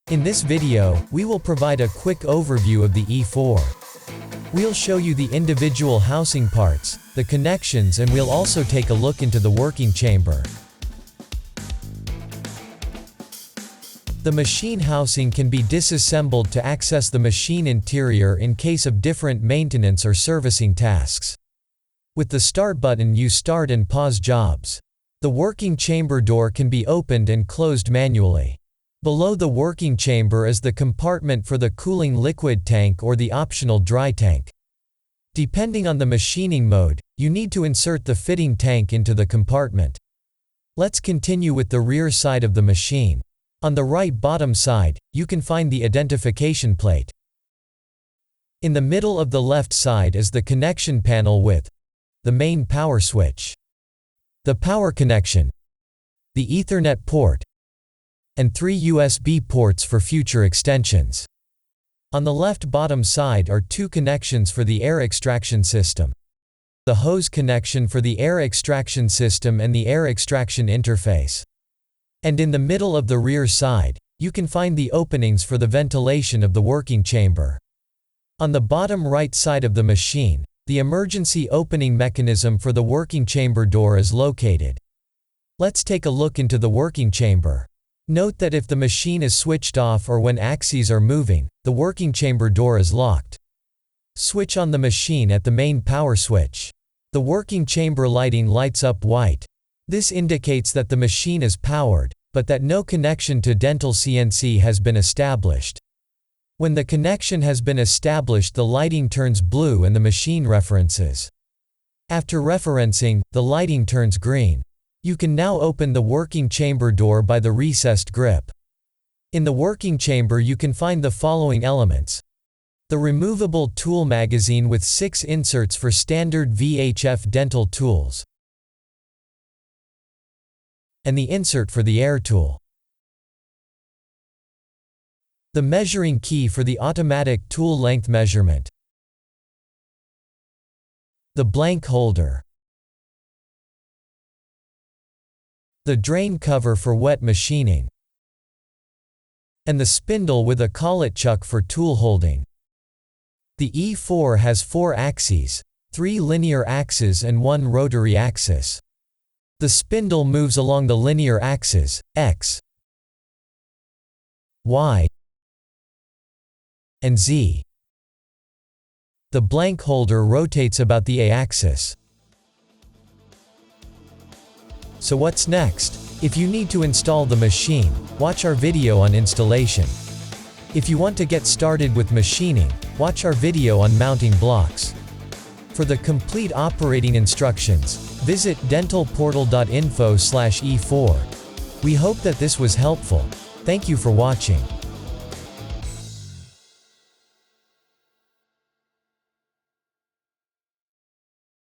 In this video, we will provide a quick overview of the E4. We'll show you the individual housing parts, the connections, and we'll also take a look into the working chamber. The machine housing can be disassembled to access the machine interior in case of different maintenance or servicing tasks. With the Start button, you start and pause jobs. The working chamber door can be opened and closed manually. Below the working chamber is the compartment for the cooling liquid tank or the optional dry tank. Depending on the machining mode, you need to insert the fitting tank into the compartment. Let's continue with the rear side of the machine. On the right bottom side, you can find the identification plate. In the middle of the left side is the connection panel with the main power switch, the power connection, the Ethernet port, and 3 USB ports for future extensions. On the left bottom side are 2 connections for the air extraction system. The hose connection for the air extraction system and the air extraction interface. And in the middle of the rear side, you can find the openings for the ventilation of the working chamber. On the bottom right side of the machine, the emergency opening mechanism for the working chamber door is located. Let's take a look into the working chamber. Note that if the machine is switched off or when axes are moving, the working chamber door is locked. Switch on the machine at the main power switch. The working chamber lighting lights up white. This indicates that the machine is powered, but that no connection to dental CNC has been established. When the connection has been established, the lighting turns blue and the machine references. After referencing, the lighting turns green. You can now open the working chamber door by the recessed grip. In the working chamber you can find the following elements. The removable tool magazine with 6 inserts for standard VHF dental tools. And the insert for the air tool. The measuring key for the automatic tool length measurement. The blank holder. The drain cover for wet machining. And the spindle with a collet chuck for tool holding. The E4 has 4 axes, 3 linear axes and 1 rotary axis. The spindle moves along the linear axes, X, Y, and Z. The blank holder rotates about the A-axis. So what's next? If you need to install the machine, watch our video on installation. If you want to get started with machining, watch our video on mounting blocks. For the complete operating instructions, visit dentalportal.info/E4. We hope that this was helpful. Thank you for watching.